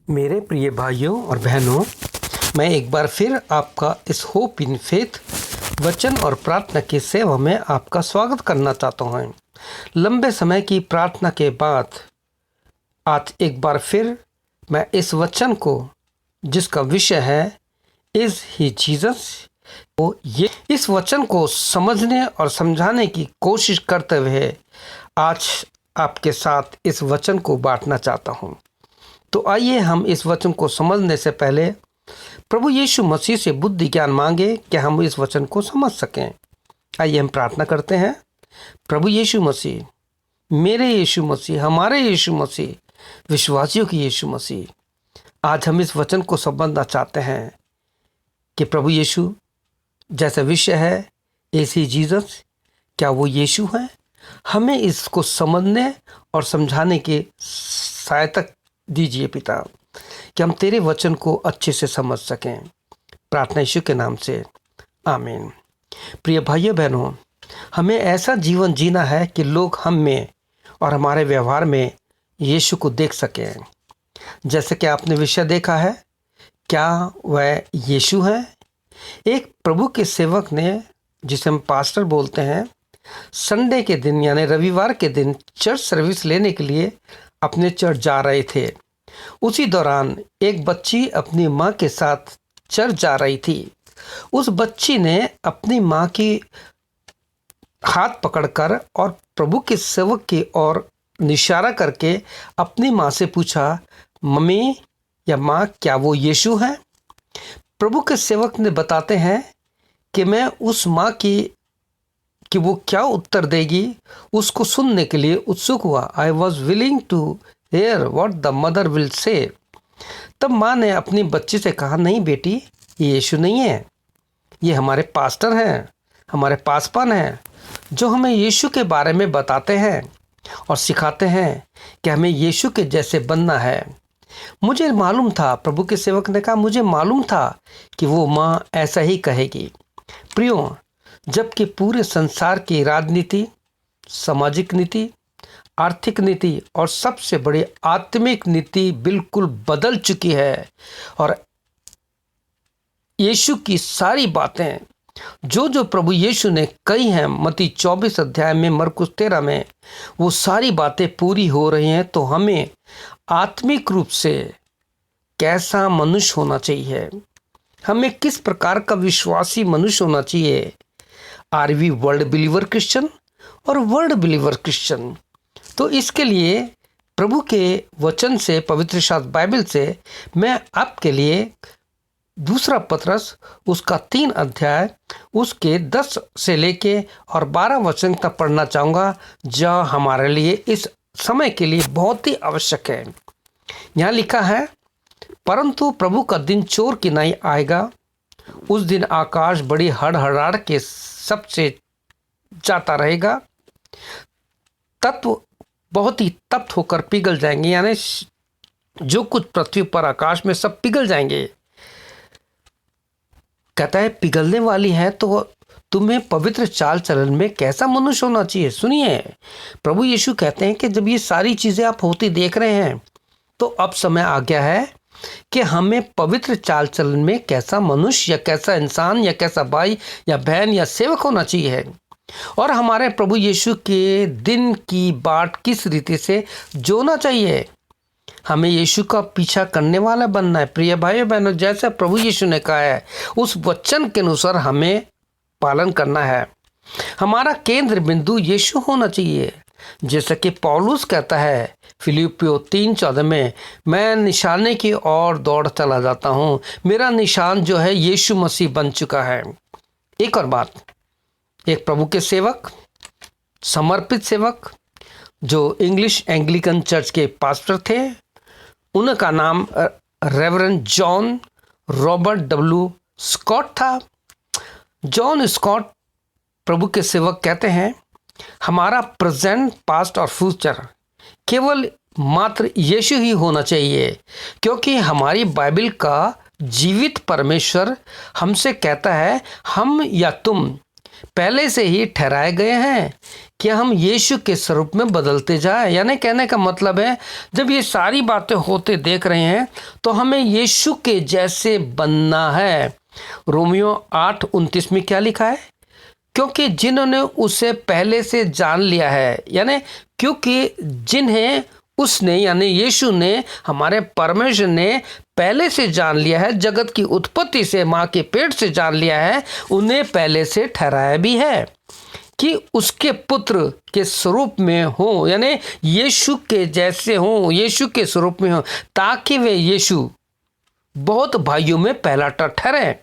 मेरे प्रिय भाइयों और बहनों, मैं एक बार फिर आपका इस होप इन फेथ वचन और प्रार्थना की सेवा में आपका स्वागत करना चाहता हूँ। लंबे समय की प्रार्थना के बाद आज एक बार फिर मैं इस वचन को, जिसका विषय है इज ही जीसस, ये इस वचन को समझने और समझाने की कोशिश करते हुए आज आपके साथ इस वचन को बांटना चाहता हूँ। तो आइए हम इस वचन को समझने से पहले प्रभु यीशु मसीह से बुद्धि ज्ञान मांगे कि हम इस वचन को समझ सकें। आइए हम प्रार्थना करते हैं। प्रभु यीशु मसीह, मेरे यीशु मसीह, हमारे यीशु मसीह, विश्वासियों की यीशु मसीह, आज हम इस वचन को समझना चाहते हैं कि प्रभु यीशु जैसा विषय है ऐसी जीसस, क्या वो यीशु है? हमें इसको समझने और समझाने की सहायता दीजिए पिता, कि हम तेरे वचन को अच्छे से समझ सकें। प्रार्थना यीशु के नाम से, आमीन। प्रिय भाइयों बहनों, हमें ऐसा जीवन जीना है कि लोग हम में और हमारे व्यवहार में यीशु को देख सकें। जैसे कि आपने विषय देखा है, क्या वह यीशु है? एक प्रभु के सेवक ने, जिसे हम पास्टर बोलते हैं, संडे के दिन यानी रविवार के दिन चर्च सर्विस लेने के लिए अपने चर्च जा रहे थे। उसी दौरान एक बच्ची अपनी माँ के साथ चर्च जा रही थी। उस बच्ची ने अपनी माँ की हाथ पकड़कर और प्रभु के सेवक की ओर इशारा करके अपनी माँ से पूछा, मम्मी या माँ, क्या वो यीशु है? प्रभु के सेवक ने बताते हैं कि मैं उस माँ कि वो क्या उत्तर देगी उसको सुनने के लिए उत्सुक हुआ। I was willing to hear what the mother will say. तब माँ ने अपनी बच्ची से कहा, नहीं बेटी, ये यीशु नहीं है, ये हमारे पास्टर हैं, हमारे पासवान हैं, जो हमें यीशु के बारे में बताते हैं और सिखाते हैं कि हमें यीशु के जैसे बनना है। मुझे मालूम था, प्रभु के सेवक ने कहा, मुझे मालूम था कि वो माँ ऐसा ही कहेगी। प्रियो, जबकि पूरे संसार की राजनीति, सामाजिक नीति, आर्थिक नीति और सबसे बड़ी आत्मिक नीति बिल्कुल बदल चुकी है, और यीशु की सारी बातें जो प्रभु यीशु ने कही हैं मत्ती 24 अध्याय में, मरकुस 13 में, वो सारी बातें पूरी हो रही हैं। तो हमें आत्मिक रूप से कैसा मनुष्य होना चाहिए, हमें किस प्रकार का विश्वासी मनुष्य होना चाहिए? Are we world believer Christian और वर्ल्ड बिलीवर क्रिश्चियन? तो इसके लिए प्रभु के वचन से, पवित्र शास्त्र बाइबल से, मैं आपके लिए दूसरा पतरस उसका 3 अध्याय उसके 10 से लेके और 12 वचन तक पढ़ना चाहूँगा, जो हमारे लिए इस समय के लिए बहुत ही आवश्यक है। यहाँ लिखा है, परंतु प्रभु का दिन चोर की नाई आएगा। उस दिन आकाश बड़ी हड़हड़ाहट के सबसे जाता रहेगा, तत्व बहुत ही तप्त होकर पिघल जाएंगे, यानी जो कुछ पृथ्वी पर आकाश में सब पिघल जाएंगे। कहता है पिघलने वाली है, तो तुम्हें पवित्र चाल चलन में कैसा मनुष्य होना चाहिए? सुनिए, प्रभु यीशु कहते हैं कि जब ये सारी चीज़ें आप होती देख रहे हैं, तो अब समय आ गया है कि हमें पवित्र चाल चलन में कैसा मनुष्य या कैसा इंसान या कैसा भाई या बहन या सेवक होना चाहिए, और हमारे प्रभु यीशु के दिन की बाट किस रीति से जोना चाहिए। हमें यीशु का पीछा करने वाला बनना है। प्रिय भाइयों बहनों, जैसा प्रभु यीशु ने कहा है, उस वचन के अनुसार हमें पालन करना है। हमारा केंद्र बिंदु यीशु होना चाहिए। जैसा कि पौलुस कहता है फिलिपियों 3:14 में, मैं निशाने की ओर दौड़ चला जाता हूँ, मेरा निशान जो है यीशु मसीह बन चुका है। एक और बात, एक प्रभु के सेवक, समर्पित सेवक, जो इंग्लिश एंग्लिकन चर्च के पास्टर थे, उनका नाम reverend John Robert W Scott था। जॉन स्कॉट प्रभु के सेवक कहते हैं, हमारा प्रेजेंट, पास्ट और फ्यूचर केवल मात्र यीशु ही होना चाहिए, क्योंकि हमारी बाइबल का जीवित परमेश्वर हमसे कहता है, हम या तुम पहले से ही ठहराए गए हैं कि हम यीशु के स्वरूप में बदलते जाएं। यानी कहने का मतलब है, जब ये सारी बातें होते देख रहे हैं तो हमें यीशु के जैसे बनना है। रोमियो 8:29 में क्या लिखा है? क्योंकि जिन्होंने उसे पहले से जान लिया है, यानी क्योंकि जिन्हें उसने यानी यीशु ने, हमारे परमेश्वर ने पहले से जान लिया है, जगत की उत्पत्ति से माँ के पेट से जान लिया है, उन्हें पहले से ठहराया भी है कि उसके पुत्र के स्वरूप में हो, यानी यीशु के जैसे हो, यीशु के स्वरूप में हो, ताकि वे यीशु बहुत भाइयों में पहला ठहरे,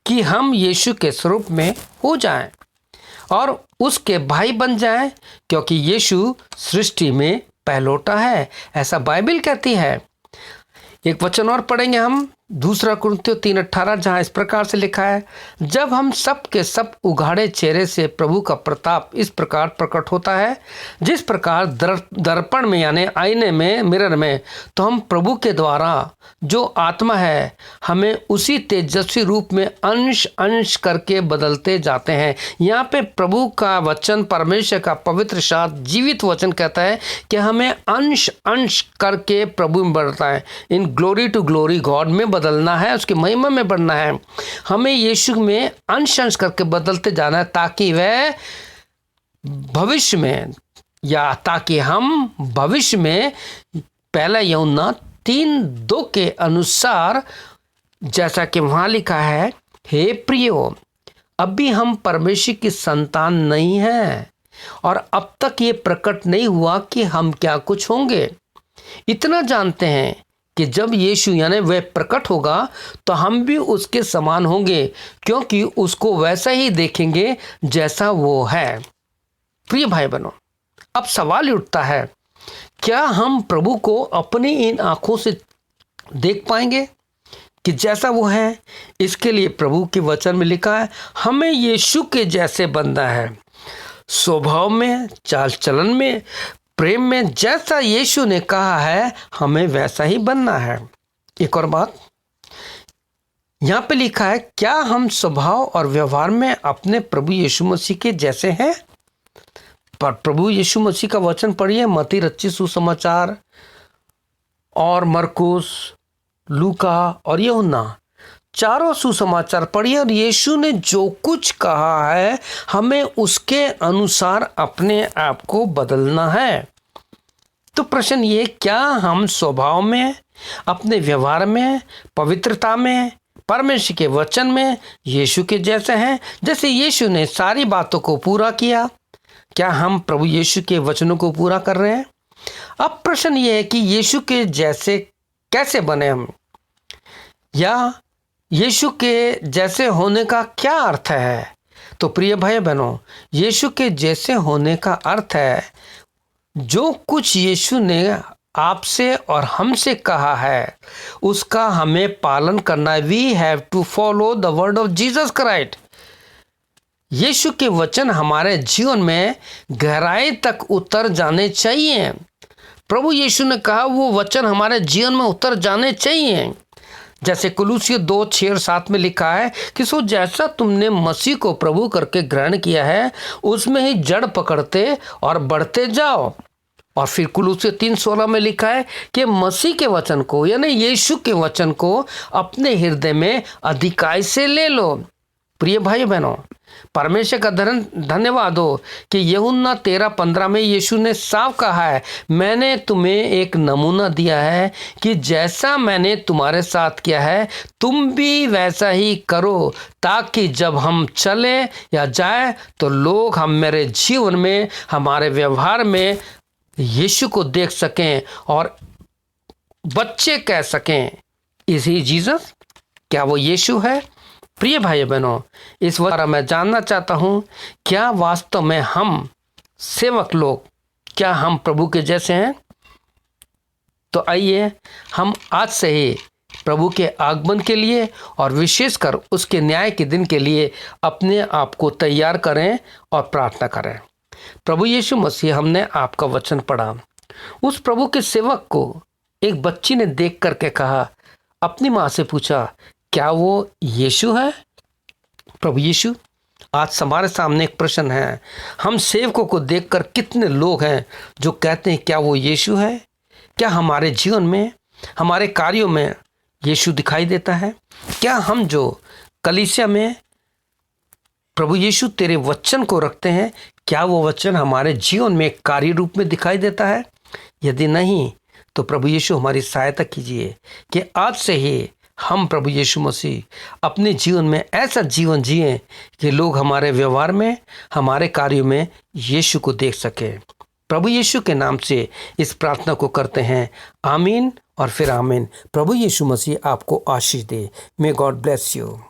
कि हम यीशु के स्वरूप में हो जाएं और उसके भाई बन जाएं, क्योंकि यीशु सृष्टि में पहलौठा है, ऐसा बाइबल कहती है। एक वचन और पढ़ेंगे हम, 2 कुरिन्थियों 3:18, जहाँ इस प्रकार से लिखा है, जब हम सब के सब उघाड़े चेहरे से प्रभु का प्रताप इस प्रकार प्रकट होता है, जिस प्रकार दर्पण में यानी आईने में, मिरर में, तो हम प्रभु के द्वारा जो आत्मा है हमें उसी तेजस्वी रूप में अंश अंश करके बदलते जाते हैं। यहाँ पे प्रभु का वचन, परमेश्वर का पवित्र शास्त्र जीवित वचन कहता है कि हमें अंश अंश करके प्रभु में बढ़ता है, इन ग्लोरी टू ग्लोरी गॉड में बदलना है, उसकी महिमा में बढ़ना है। हमें यीशु में अंश अंश करके बदलते जाना है, ताकि वह भविष्य में, या ताकि हम भविष्य में, पहला यूहन्ना 3:2 के अनुसार, जैसा कि वहां लिखा है, हे प्रियो, अभी हम परमेश्वर की संतान नहीं हैं और अब तक ये प्रकट नहीं हुआ कि हम क्या कुछ होंगे। इतना जानते हैं कि जब यीशु यानी वह प्रकट होगा तो हम भी उसके समान होंगे, क्योंकि उसको वैसा ही देखेंगे जैसा वो है। प्रिय भाई बहनों, अब सवाल उठता है, क्या हम प्रभु को अपनी इन आंखों से देख पाएंगे कि जैसा वो है? इसके लिए प्रभु के वचन में लिखा है, हमें यीशु के जैसे बनना है, स्वभाव में, चाल चलन में, प्रेम में, जैसा यीशु ने कहा है हमें वैसा ही बनना है। एक और बात यहाँ पे लिखा है, क्या हम स्वभाव और व्यवहार में अपने प्रभु यीशु मसीह के जैसे हैं? पर प्रभु यीशु मसीह का वचन पढ़िए, मत्ती रचित सुसमाचार और मरकुस, लूका और यूहन्ना, चारों सुसमाचार पढ़िए और यीशु ने जो कुछ कहा है हमें उसके अनुसार अपने आप को बदलना है। तो प्रश्न ये, क्या हम स्वभाव में, अपने व्यवहार में, पवित्रता में, परमेश्वर के वचन में यीशु के जैसे हैं, जैसे यीशु ने सारी बातों को पूरा किया? क्या हम प्रभु यीशु के वचनों को पूरा कर रहे हैं? अब प्रश्न ये है कि यीशु के जैसे कैसे बने हम, या यीशु के जैसे होने का क्या अर्थ है? तो प्रिय भाई बहनों, यीशु के जैसे होने का अर्थ है, जो कुछ यीशु ने आपसे और हमसे कहा है उसका हमें पालन करना है। We have to follow the word of Jesus Christ. यीशु के वचन हमारे जीवन में गहराई तक उतर जाने चाहिए। प्रभु यीशु ने कहा वो वचन हमारे जीवन में उतर जाने चाहिए। जैसे कुलुसियों 2:6-7 में लिखा है कि सो जैसा तुमने मसीह को प्रभु करके ग्रहण किया है उसमें ही जड़ पकड़ते और बढ़ते जाओ। और फिर कुलुसियों 3:16 में लिखा है कि मसीह के वचन को यानी यीशु के वचन को अपने हृदय में अधिकाई से ले लो। प्रिय भाई बहनों, परमेश्वर का धन्यवाद हो कि यूहन्ना 13:15 में यीशु ने साफ कहा है, मैंने तुम्हें एक नमूना दिया है कि जैसा मैंने तुम्हारे साथ किया है तुम भी वैसा ही करो, ताकि जब हम चले या जाए तो लोग हम मेरे जीवन में, हमारे व्यवहार में यीशु को देख सकें और बच्चे कह सकें, इज ही जीसस? क्या वो यीशु है? प्रिय भाई बहनों, इस वक्त मैं जानना चाहता हूं, क्या वास्तव में हम सेवक लोग, क्या हम प्रभु के जैसे हैं? तो आइए हम आज से ही प्रभु के आगमन के लिए और विशेषकर उसके न्याय के दिन के लिए अपने आप को तैयार करें और प्रार्थना करें। प्रभु यीशु मसीह, हमने आपका वचन पढ़ा। उस प्रभु के सेवक को एक बच्ची ने देख करके कहा, अपनी माँ से पूछा, क्या वो यीशु है? प्रभु यीशु, आज हमारे सामने एक प्रश्न है, हम सेवकों को देखकर कितने लोग हैं जो कहते हैं क्या वो यीशु है? क्या हमारे जीवन में, हमारे कार्यों में यीशु दिखाई देता है? क्या हम जो कलीसिया में प्रभु यीशु तेरे वचन को रखते हैं, क्या वो वचन हमारे जीवन में एक कार्य रूप में दिखाई देता है? यदि नहीं तो प्रभु यीशु हमारी सहायता कीजिए कि आज से ही हम प्रभु यीशु मसीह अपने जीवन में ऐसा जीवन जिएं कि लोग हमारे व्यवहार में, हमारे कार्यों में यीशु को देख सकें। प्रभु यीशु के नाम से इस प्रार्थना को करते हैं, आमीन और फिर आमीन। प्रभु यीशु मसीह आपको आशीष दे। May God bless you.